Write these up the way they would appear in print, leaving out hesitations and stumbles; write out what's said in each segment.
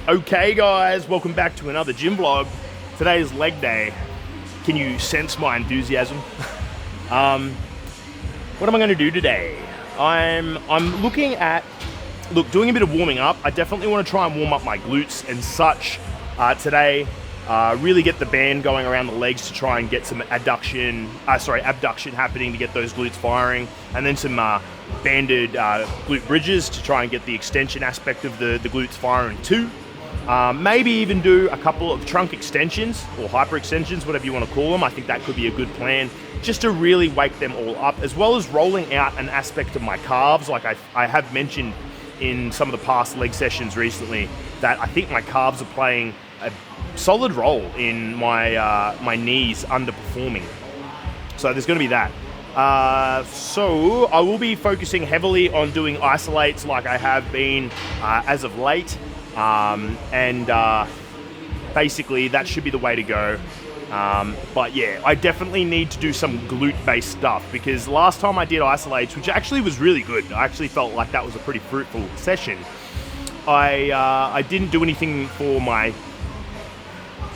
Okay guys, welcome back to another gym vlog. Today is leg day. Can you sense my enthusiasm? What am I going to do today? I'm looking at, doing a bit of warming up. I definitely want to try and warm up my glutes and such today. Really get the band going around the legs to try and get some abduction happening to get those glutes firing, and then some banded glute bridges to try and get the extension aspect of the glutes firing too. Maybe even do a couple of trunk extensions or hyper extensions, whatever you want to call them. I think that could be a good plan, just to really wake them all up, as well as rolling out an aspect of my calves. Like I have mentioned in some of the past leg sessions recently, that I think my calves are playing a solid role in my knees underperforming. So there's going to be that. So I will be focusing heavily on doing isolates like I have been as of late. Basically that should be the way to go. But yeah, I definitely need to do some glute-based stuff, because last time I did isolates, which actually was really good, I actually felt like that was a pretty fruitful session. I didn't do anything for my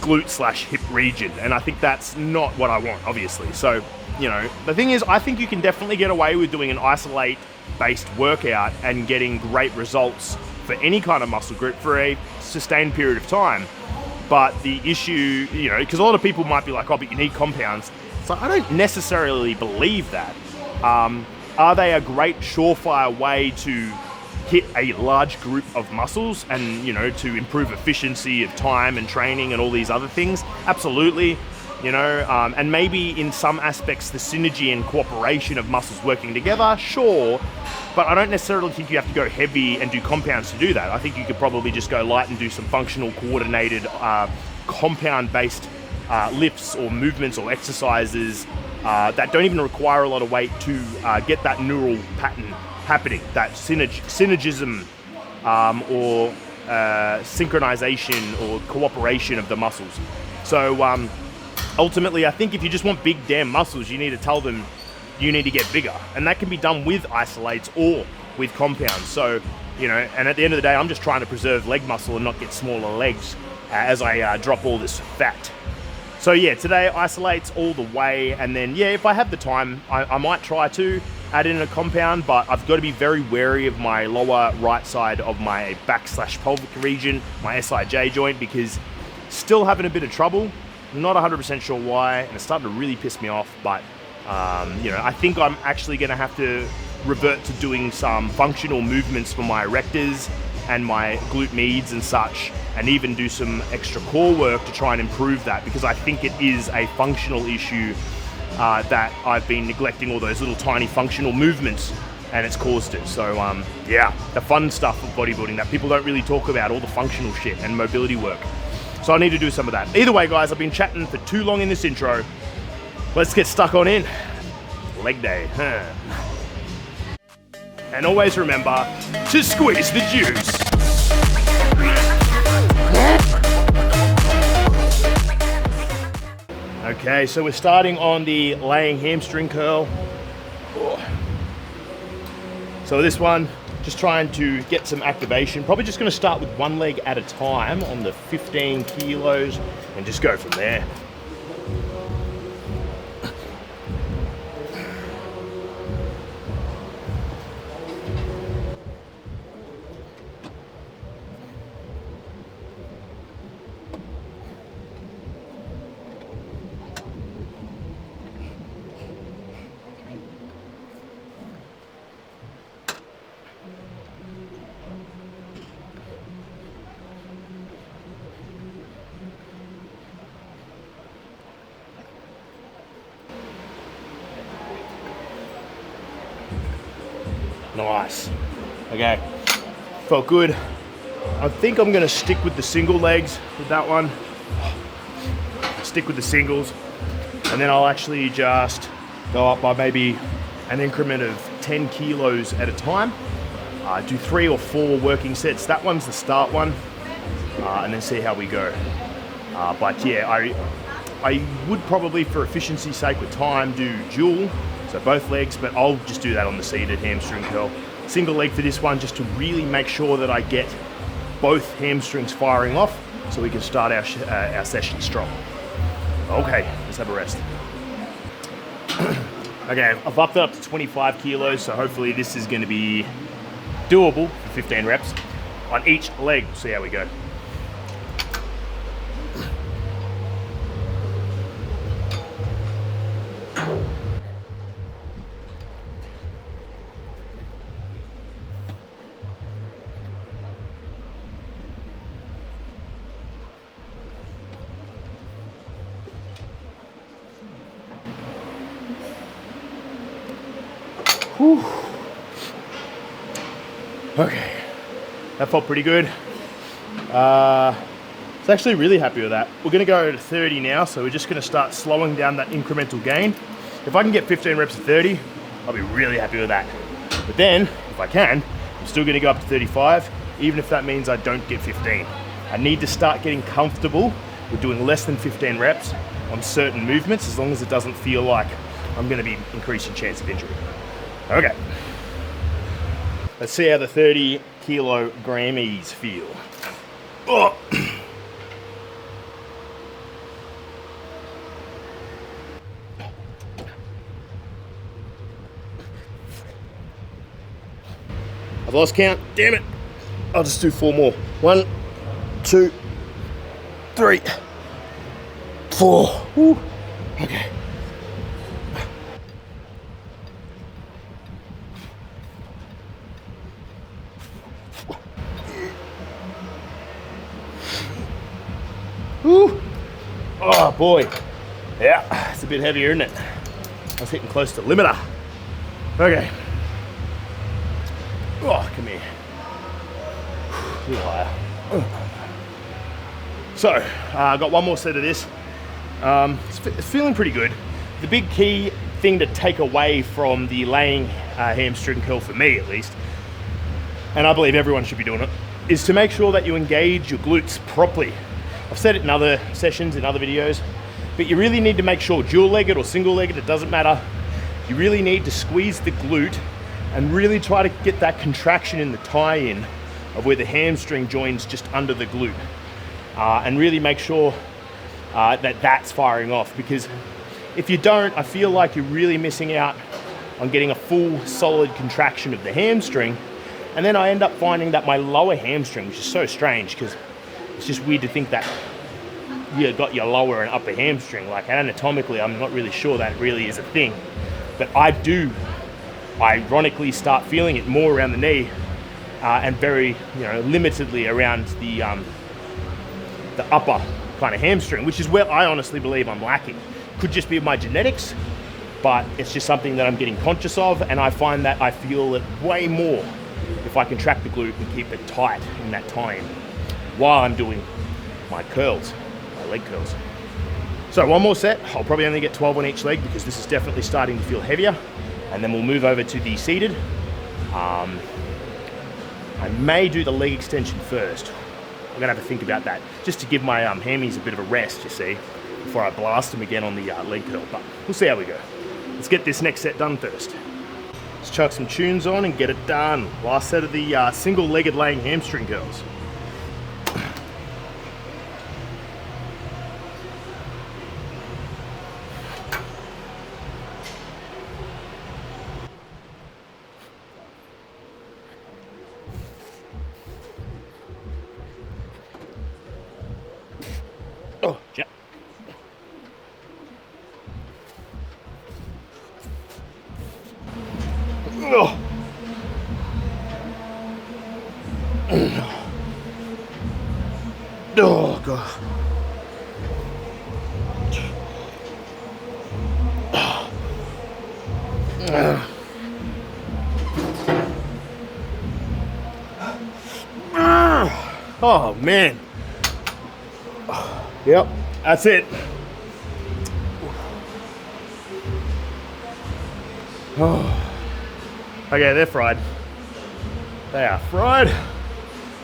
glute/hip region, and I think that's not what I want, obviously. So, you know, the thing is, I think you can definitely get away with doing an isolate-based workout and getting great results for any kind of muscle group for a sustained period of time. But the issue, you know, because a lot of people might be like, oh, but you need compounds. So I don't necessarily believe that. Are they a great surefire way to hit a large group of muscles and, you know, to improve efficiency of time and training and all these other things? Absolutely. You know, and maybe in some aspects the synergy and cooperation of muscles working together, sure, but I don't necessarily think you have to go heavy and do compounds to do that. I think you could probably just go light and do some functional coordinated compound-based lifts or movements or exercises that don't even require a lot of weight to get that neural pattern happening, that synergism or synchronization or cooperation of the muscles. So ultimately, I think if you just want big damn muscles, you need to tell them you need to get bigger. And that can be done with isolates or with compounds. So, you know, and at the end of the day, I'm just trying to preserve leg muscle and not get smaller legs as I drop all this fat. So yeah, today isolates all the way. And then, yeah, if I have the time, I might try to add in a compound, but I've got to be very wary of my lower right side of my back/pelvic region, my SIJ joint, because still having a bit of trouble. Not 100% sure why, and it's starting to really piss me off, but you know, I think I'm actually going to have to revert to doing some functional movements for my erectors and my glute medians and such, and even do some extra core work to try and improve that, because I think it is a functional issue that I've been neglecting all those little tiny functional movements, and it's caused it. So yeah, the fun stuff of bodybuilding that people don't really talk about, all the functional shit and mobility work. So I need to do some of that. Either way, guys, I've been chatting for too long in this intro. Let's get stuck on in. Leg day. And always remember to squeeze the juice. Okay, so we're starting on the laying hamstring curl. So this one, just trying to get some activation. Probably just going to start with one leg at a time on the 15 kilos and just go from there. Nice. Okay, felt good. I think I'm gonna stick with the single legs with that one. Stick with the singles, and then I'll actually just go up by maybe an increment of 10 kilos at a time. Do 3 or 4 working sets. That one's the start one, and then see how we go. But yeah, I would probably, for efficiency's sake with time, do dual, so both legs, but I'll just do that on the seated hamstring curl. Single leg for this one, just to really make sure that I get both hamstrings firing off so we can start our session strong. Okay, let's have a rest. Okay, I've upped it up to 25 kilos, so hopefully this is going to be doable for 15 reps on each leg. We'll see how we go. Whew. Okay, that felt pretty good. I was actually really happy with that. We're gonna go to 30 now, so we're just gonna start slowing down that incremental gain. If I can get 15 reps of 30, I'll be really happy with that. But then, if I can, I'm still gonna go up to 35, even if that means I don't get 15. I need to start getting comfortable with doing less than 15 reps on certain movements, as long as it doesn't feel like I'm gonna be increasing chance of injury. Okay, let's see how the 30 kilogrammies feel. Oh. I've lost count, damn it. I'll just do 4 more. 1, 2, 3, 4. Woo. Okay. Woo. Oh boy. Yeah, it's a bit heavier, isn't it? I was hitting close to limiter. Okay. Oh, come here. A little higher. So, I got one more set of this. It's feeling pretty good. The big key thing to take away from the laying hamstring curl, for me at least, and I believe everyone should be doing it, is to make sure that you engage your glutes properly. I've said it in other sessions, in other videos, but you really need to make sure, dual-legged or single-legged, it doesn't matter. You really need to squeeze the glute and really try to get that contraction in the tie-in of where the hamstring joins just under the glute. And really make sure that that's firing off, because if you don't, I feel like you're really missing out on getting a full, solid contraction of the hamstring. And then I end up finding that my lower hamstring, which is so strange, because it's just weird to think that you got your lower and upper hamstring. Like anatomically, I'm not really sure that really is a thing. But I do, ironically, start feeling it more around the knee and very, limitedly around the upper kind of hamstring, which is where I honestly believe I'm lacking. Could just be my genetics, but it's just something that I'm getting conscious of, and I find that I feel it way more if I contract the glute and keep it tight in that tie-in while I'm doing my curls, my leg curls. So one more set. I'll probably only get 12 on each leg because this is definitely starting to feel heavier, and then we'll move over to the seated. I may do the leg extension first. I'm gonna have to think about that, just to give my hammies a bit of a rest, you see, before I blast them again on the leg curl, but we'll see how we go. Let's get this next set done first. Let's chuck some tunes on and get it done. Last set of the single-legged laying hamstring curls. Oh, yeah. Oh. Oh, God. Oh, man. Yep, that's it. Oh. Okay, they're fried. They are fried.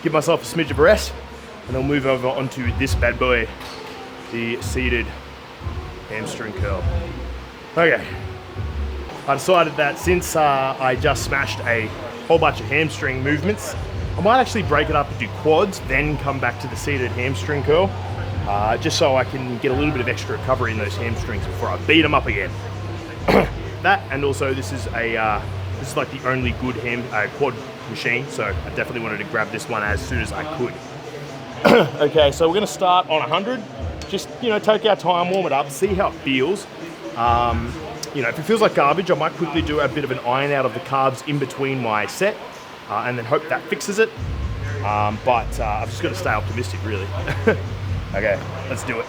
Give myself a smidge of a rest, and I'll move over onto this bad boy, the seated hamstring curl. Okay, I decided that since I just smashed a whole bunch of hamstring movements I might actually break it up and do quads, then come back to the seated hamstring curl, just so I can get a little bit of extra recovery in those hamstrings before I beat them up again. That, and also this is like the only good quad machine, so I definitely wanted to grab this one as soon as I could. Okay, so we're going to start on 100. Just, you know, take our time, warm it up, see how it feels. You know, if it feels like garbage, I might quickly do a bit of an iron out of the carbs in between my set, and then hope that fixes it. But I've just got to stay optimistic, really. Okay, let's do it.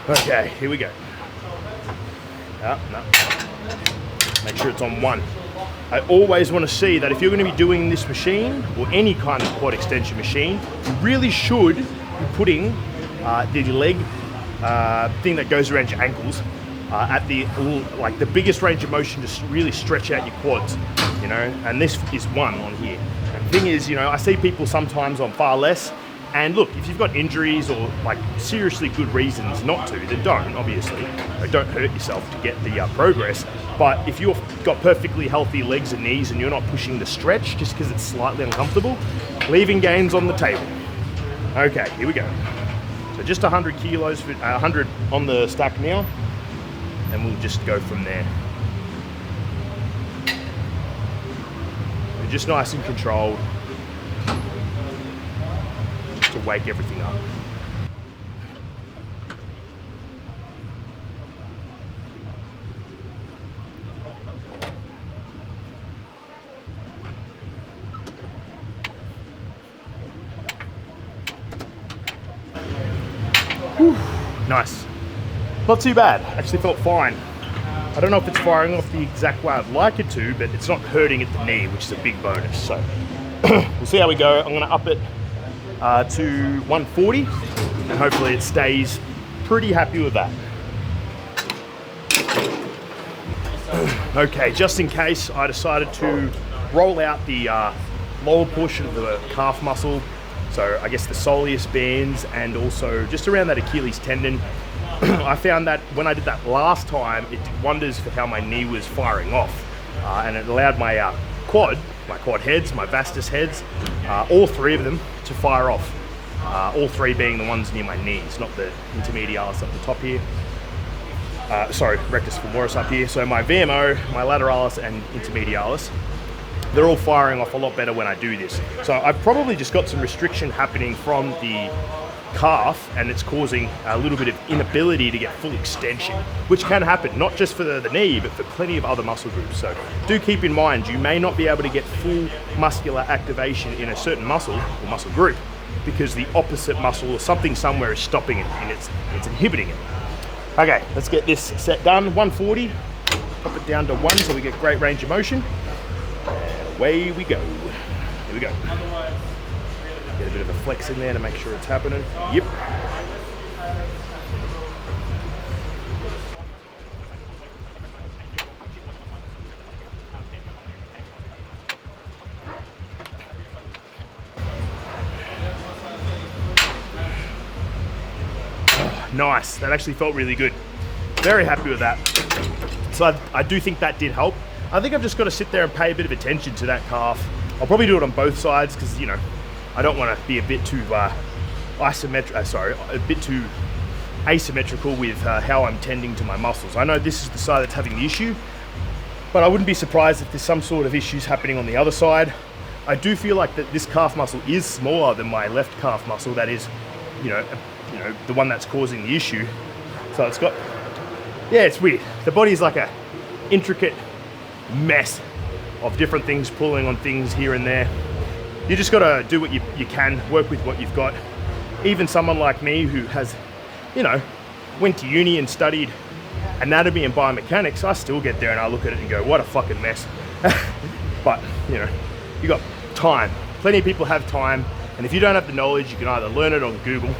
Okay, here we go. No. Make sure it's on 1. I always want to see that if you're going to be doing this machine, or any kind of quad extension machine, you really should be putting the leg thing that goes around your ankles at the biggest range of motion to really stretch out your quads, you know, and this is 1 on here. And the thing is, you know, I see people sometimes on far less, and look, if you've got injuries or like seriously good reasons not to, then don't, obviously. Don't hurt yourself to get the progress. But if you've got perfectly healthy legs and knees and you're not pushing the stretch just because it's slightly uncomfortable, leaving gains on the table. Okay, here we go. So just 100 kilos, 100 on the stack now, and we'll just go from there. Just nice and controlled to wake everything up. Whew, nice. Not too bad. Actually felt fine. I don't know if it's firing off the exact way I'd like it to, but it's not hurting at the knee, which is a big bonus. So we'll see how we go. I'm going to up it to 140, and hopefully it stays. Pretty happy with that. Okay, just in case, I decided to roll out the lower portion of the calf muscle, so I guess the soleus bands, and also just around that Achilles tendon. I found that when I did that last time, it did wonders for how my knee was firing off, and it allowed my quad heads, my vastus heads, all 3 of them to fire off. All 3 being the ones near my knees, not the intermedialis up the top here. Sorry, rectus femoris up here. So my VMO, my lateralis, and intermedialis, they're all firing off a lot better when I do this. So I've probably just got some restriction happening from the calf, and it's causing a little bit of inability to get full extension, which can happen not just for the knee, but for plenty of other muscle groups. So do keep in mind, you may not be able to get full muscular activation in a certain muscle or muscle group because the opposite muscle or something somewhere is stopping it, and it's inhibiting it. Okay, let's get this set done. 140, pop it down to 1 so we get great range of motion, and away we go. Here we go. Get a bit of a flex in there to make sure it's happening. Yep. Oh, nice. That actually felt really good. Very happy with that. So I do think that did help. I think I've just got to sit there and pay a bit of attention to that calf. I'll probably do it on both sides because, you know, I don't want to be a bit too asymmetrical with how I'm tending to my muscles. I know this is the side that's having the issue, but I wouldn't be surprised if there's some sort of issues happening on the other side. I do feel like that this calf muscle is smaller than my left calf muscle. That is, you know, the one that's causing the issue. So it's got, yeah, it's weird. The body is like a intricate mess of different things pulling on things here and there. You just gotta do what you can, work with what you've got. Even someone like me who has, you know, went to uni and studied anatomy and biomechanics, I still get there and I look at it and go, what a fucking mess. But, you know, you got time. Plenty of people have time, and if you don't have the knowledge, you can either learn it on Google,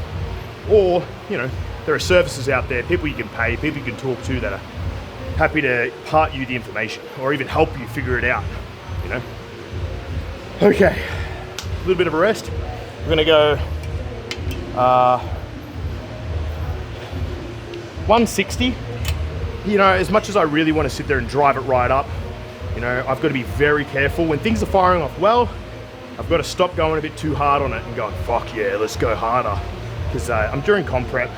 or, you know, there are services out there, people you can pay, people you can talk to that are happy to impart you the information, or even help you figure it out, you know. Okay, a little bit of a rest. We're gonna go 160 you know, as much as I really want to sit there and drive it right up, you know, I've got to be very careful. When things are firing off well, I've got to stop going a bit too hard on it and going, fuck yeah, let's go harder. Because I'm during comp prep,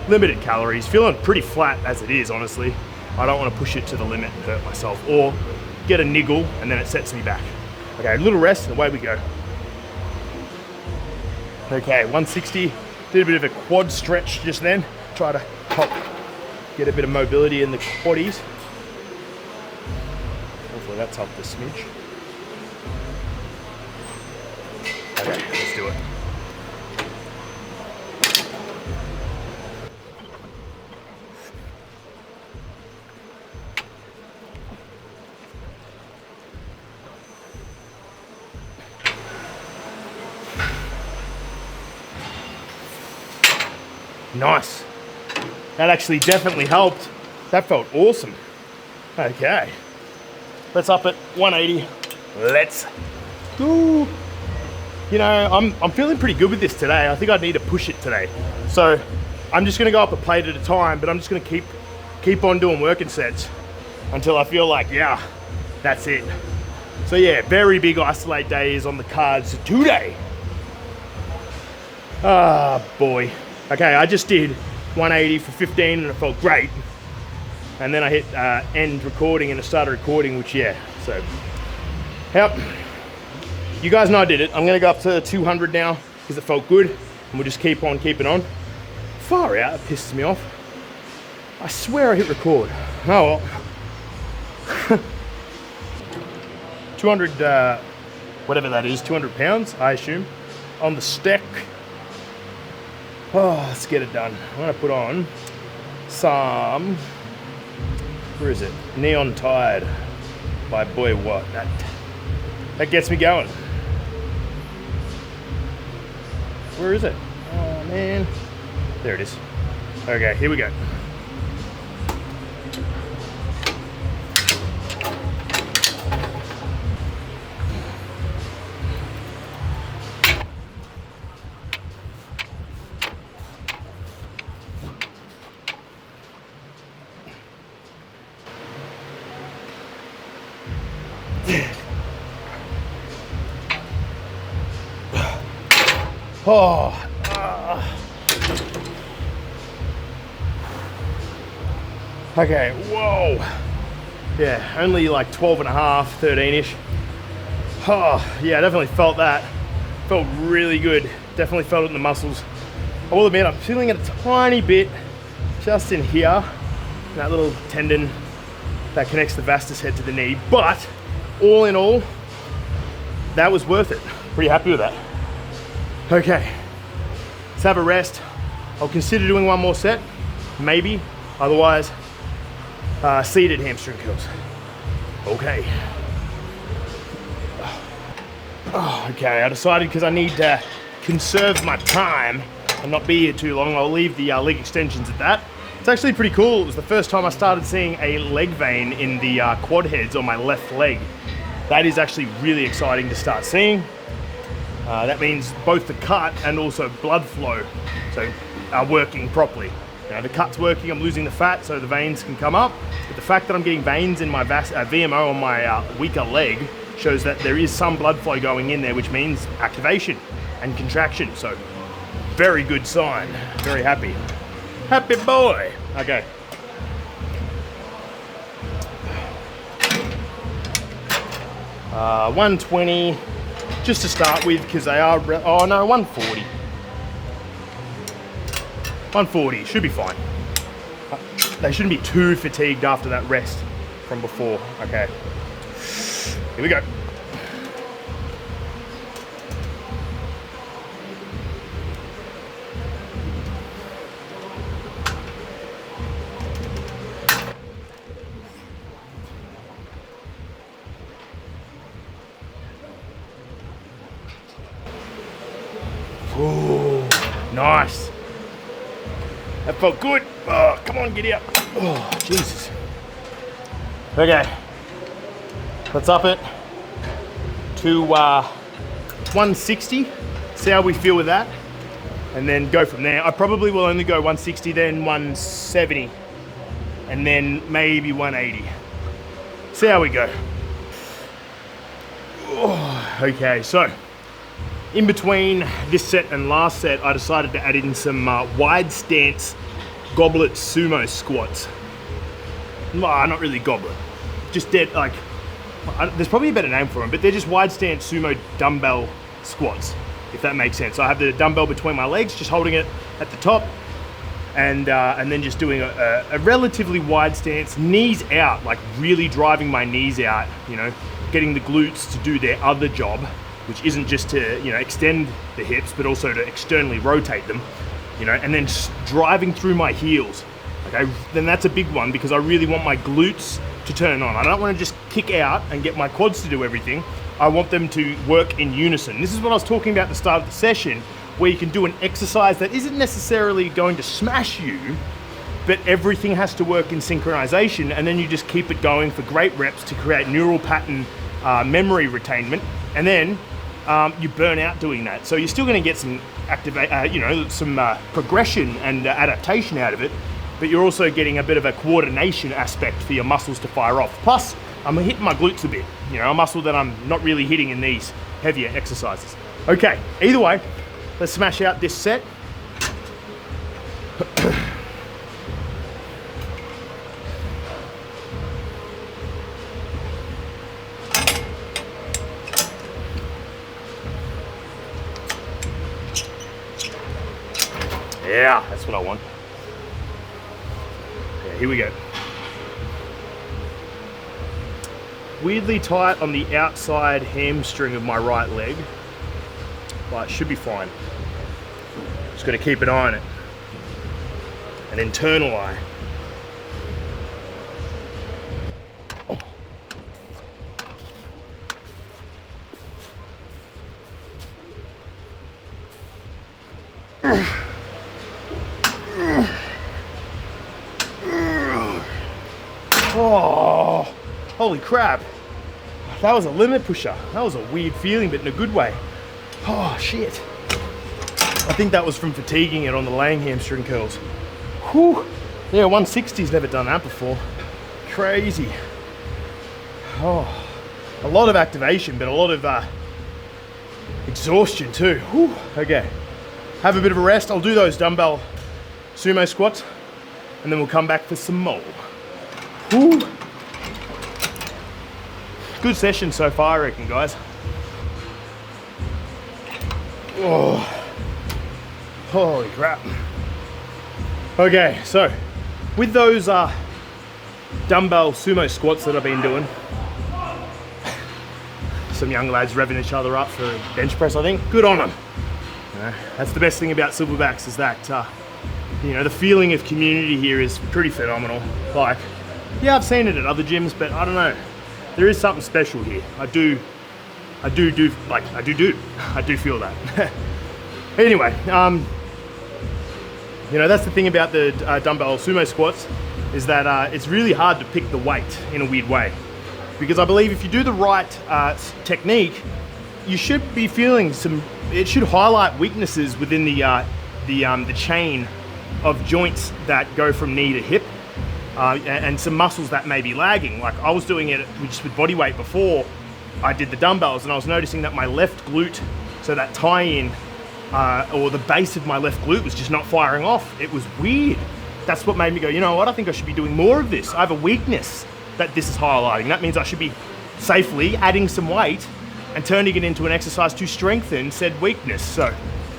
limited calories, feeling pretty flat as it is, honestly. I don't want to push it to the limit and hurt myself, or get a niggle and then it sets me back. Okay, a little rest and away we go. Okay, 160, did a bit of a quad stretch just then. Try to get a bit of mobility in the quaddies. Hopefully that's helped a smidge. Okay, let's do it. Nice. That actually definitely helped. That felt awesome. Okay. Let's up it, 180. Let's go. You know, I'm feeling pretty good with this today. I think I need to push it today. So I'm just gonna go up a plate at a time, but I'm just gonna keep on doing working sets until I feel like, yeah, that's it. So yeah, very big isolate day is on the cards today. Ah, boy. Okay, I just did 180 for 15 and it felt great. And then I hit end recording and it started recording, which yeah, so. Yep, you guys know I did it. I'm gonna go up to 200 now because it felt good and we'll just keep on keeping on. Far out, it pisses me off. I swear I hit record. Oh well. 200, whatever that is, 200 pounds, I assume, on the stack. Oh, let's get it done. I'm gonna put on some, where is it? Neon Tide by Boy What. That gets me going. Where is it? Oh man, there it is. Okay, here we go. Oh, okay, whoa. Yeah, only like 12 and a half, 13-ish. Oh, yeah, I definitely felt that. Felt really good. Definitely felt it in the muscles. I will admit, I'm feeling it a tiny bit just in here, that little tendon that connects the vastus head to the knee. But all in all, that was worth it. Pretty happy with that. Okay, let's have a rest. I'll consider doing one more set, maybe. Otherwise, seated hamstring curls. Okay. Oh, okay, I decided because I need to conserve my time and not be here too long, I'll leave the leg extensions at that. It's actually pretty cool. It was the first time I started seeing a leg vein in the quad heads on my left leg. That is actually really exciting to start seeing. That means both the cut and also blood flow are working properly. You know, the cut's working, I'm losing the fat so the veins can come up. But the fact that I'm getting veins in my VMO on my weaker leg shows that there is some blood flow going in there, which means activation and contraction. So very good sign, very happy. Happy boy. Okay. Uh, 120. Just to start with, because they are, oh no, 140. 140, should be fine. They shouldn't be too fatigued after that rest from before. Okay, here we go. Ooh, nice. That felt good. Oh, come on, giddy up. Oh, Jesus. Okay, let's up it to 160. See how we feel with that, and then go from there. I probably will only go 160, then 170. and then maybe 180. See how we go. Oh, okay, so in between this set and last set, I decided to add in some wide stance goblet sumo squats. Not really goblet, just dead, like, there's probably a better name for them, but they're just wide stance sumo dumbbell squats, if that makes sense. So I have the dumbbell between my legs, just holding it at the top, and then just doing a relatively wide stance, knees out, like really driving my knees out, you know, getting the glutes to do their other job, which isn't just to, you know, extend the hips, but also to externally rotate them, you know, and then driving through my heels. Okay, then that's a big one because I really want my glutes to turn on. I don't want to just kick out and get my quads to do everything. I want them to work in unison. This is what I was talking about at the start of the session, where you can do an exercise that isn't necessarily going to smash you, but everything has to work in synchronization, and then you just keep it going for great reps to create neural pattern memory retainment, and then you burn out doing that. So you're still going to get some some progression and adaptation out of it, but you're also getting a bit of a coordination aspect for your muscles to fire off. Plus, I'm hitting my glutes a bit, you know, a muscle that I'm not really hitting in these heavier exercises. Okay, either way, let's smash out this set. Yeah, that's what I want. Yeah, here we go. Weirdly tight on the outside hamstring of my right leg, but it should be fine. Just got to keep an eye on it. An internal eye. Oh, holy crap. That was a limit pusher. That was a weird feeling, but in a good way. Oh, shit. I think that was from fatiguing it on the laying hamstring curls. Whew. Yeah, 160's never done that before. Crazy. Oh, a lot of activation, but a lot of exhaustion too. Whew. Okay, have a bit of a rest. I'll do those dumbbell sumo squats, and then we'll come back for some more. Whew. Good session so far, I reckon, guys. Oh, holy crap. Okay, so with those dumbbell sumo squats that I've been doing, some young lads revving each other up for bench press, I think. Good on them. You know, that's the best thing about silverbacks, is that you know, the feeling of community here is pretty phenomenal. Like, yeah, I've seen it at other gyms, but I don't know. There is something special here. I do feel that. Anyway, you know, that's the thing about the dumbbell sumo squats, is that it's really hard to pick the weight in a weird way. Because I believe if you do the right technique, you should be feeling it should highlight weaknesses within the chain of joints that go from knee to hip. And some muscles that may be lagging. Like, I was doing it just with body weight before I did the dumbbells, and I was noticing that my left glute, so that tie-in, or the base of my left glute was just not firing off. It was weird. That's what made me go, you know what, I think I should be doing more of this. I have a weakness that this is highlighting. That means I should be safely adding some weight and turning it into an exercise to strengthen said weakness. So,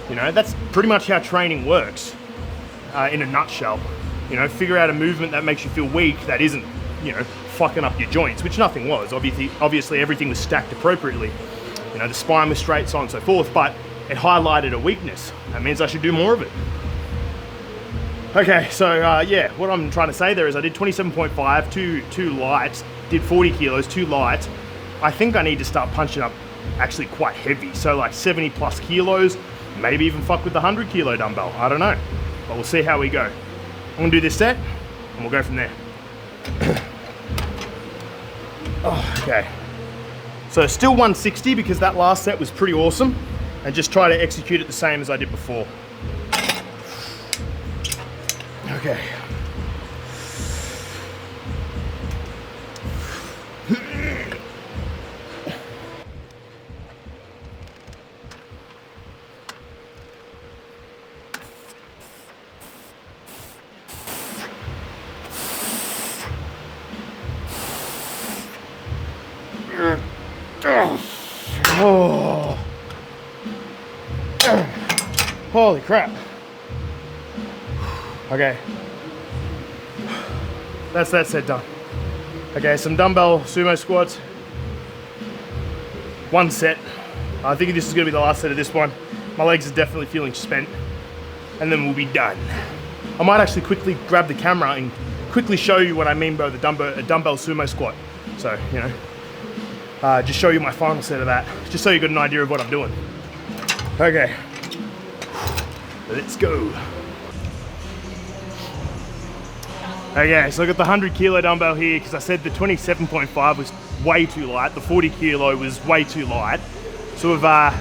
you know, that's pretty much how training works in a nutshell. You know, figure out a movement that makes you feel weak, that isn't, you know, fucking up your joints, which nothing was. Obviously everything was stacked appropriately. You know, the spine was straight, so on and so forth, but it highlighted a weakness. That means I should do more of it. Okay, so yeah, what I'm trying to say there is I did 27.5, too light, did 40 kilos, too light. I think I need to start punching up actually quite heavy. So like 70 plus kilos, maybe even fuck with the 100 kilo dumbbell. I don't know, but we'll see how we go. I'm gonna do this set and we'll go from there. Oh, okay. So still 160 because that last set was pretty awesome, and just try to execute it the same as I did before. Okay. Oh. Holy crap. Okay. That's that set done. Okay, some dumbbell sumo squats. One set. I think this is gonna be the last set of this one. My legs are definitely feeling spent, and then we'll be done. I might actually quickly grab the camera and quickly show you what I mean by the dumbbell sumo squat. So, you know, just show you my final set of that, just so you got an idea of what I'm doing. Okay, let's go. Okay, so I got the 100 kilo dumbbell here because I said the 27.5 was way too light. The 40 kilo was way too light. So we've a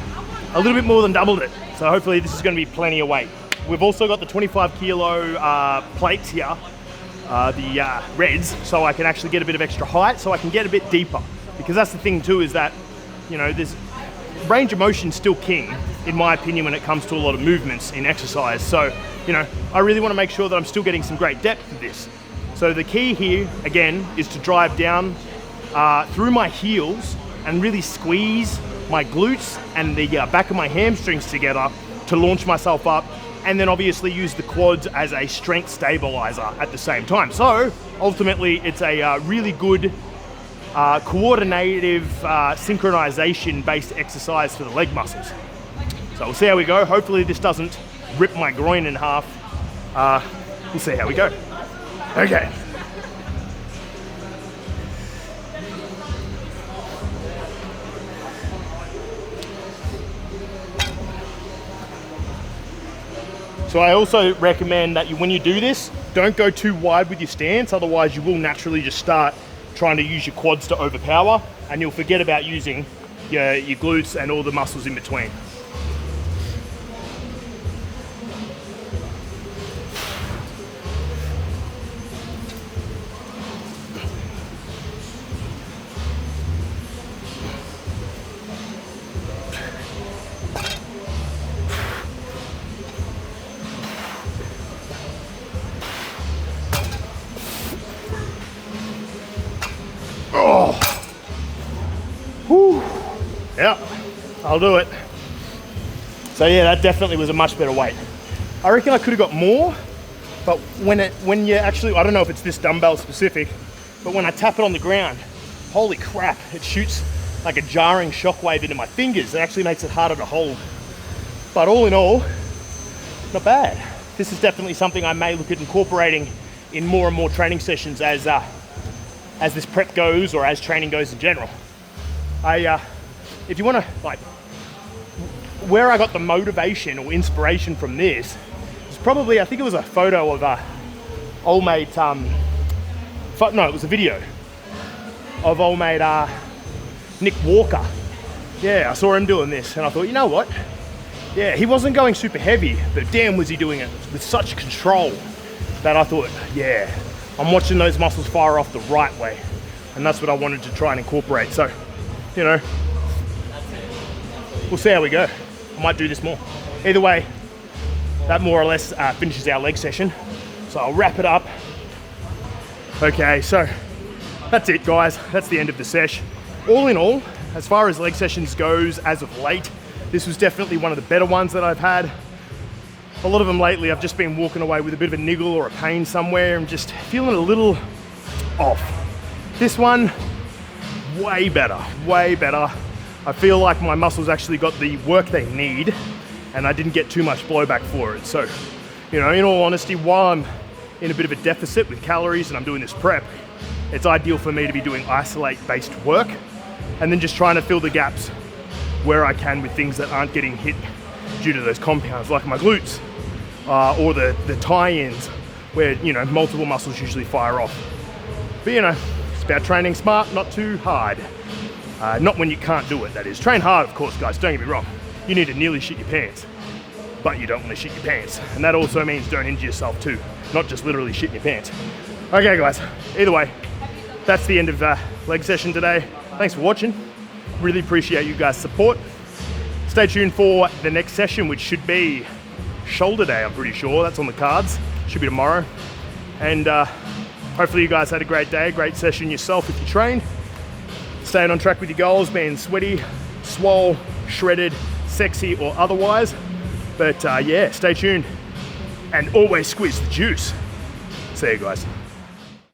little bit more than doubled it. So hopefully this is going to be plenty of weight. We've also got the 25 kilo plates here, the reds, so I can actually get a bit of extra height, so I can get a bit deeper. Because that's the thing too, is that, you know, there's range of motion still king, in my opinion, when it comes to a lot of movements in exercise. So, you know, I really want to make sure that I'm still getting some great depth with this. So the key here, again, is to drive down through my heels and really squeeze my glutes and the back of my hamstrings together to launch myself up, and then obviously use the quads as a strength stabilizer at the same time. So ultimately it's a really good coordinative synchronization based exercise for the leg muscles. So we'll see how we go. Hopefully this doesn't rip my groin in half. We'll see how we go. Okay. So I also recommend that when you do this, don't go too wide with your stance, otherwise you will naturally just start trying to use your quads to overpower, and you'll forget about using your glutes and all the muscles in between. Oh, whew. Yeah, I'll do it. So yeah, that definitely was a much better weight. I reckon I could have got more, but when you actually, I don't know if it's this dumbbell specific, but when I tap it on the ground, holy crap, it shoots like a jarring shockwave into my fingers. It actually makes it harder to hold. But all in all, not bad. This is definitely something I may look at incorporating in more and more training sessions as this prep goes, or as training goes in general. If you want to, like, where I got the motivation or inspiration from this is probably, I think it was a photo of old mate, no, it was a video of old mate Nick Walker. Yeah, I saw him doing this and I thought, you know what? Yeah, he wasn't going super heavy, but damn was he doing it with such control that I thought, yeah, I'm watching those muscles fire off the right way. And that's what I wanted to try and incorporate. So, you know, we'll see how we go. I might do this more. Either way, that more or less finishes our leg session. So I'll wrap it up. Okay, so that's it, guys. That's the end of the sesh. All in all, as far as leg sessions goes as of late, this was definitely one of the better ones that I've had. A lot of them lately, I've just been walking away with a bit of a niggle or a pain somewhere and just feeling a little off. This one, way better, way better. I feel like my muscles actually got the work they need and I didn't get too much blowback for it. So, you know, in all honesty, while I'm in a bit of a deficit with calories and I'm doing this prep, it's ideal for me to be doing isolate-based work and then just trying to fill the gaps where I can with things that aren't getting hit due to those compounds, like my glutes or the tie-ins where, you know, multiple muscles usually fire off. But, you know, it's about training smart, not too hard. Not when you can't do it, that is. Train hard, of course, guys, don't get me wrong. You need to nearly shit your pants, but you don't want to shit your pants. And that also means don't injure yourself too, not just literally shit your pants. Okay, guys, either way, that's the end of the leg session today. Thanks for watching. Really appreciate you guys' support. Stay tuned for the next session, which should be shoulder day, I'm pretty sure. That's on the cards. Should be tomorrow. And hopefully you guys had a great day, great session yourself if you trained. staying on track with your goals, being sweaty, swole, shredded, sexy, or otherwise. But yeah, stay tuned and always squeeze the juice. See you guys.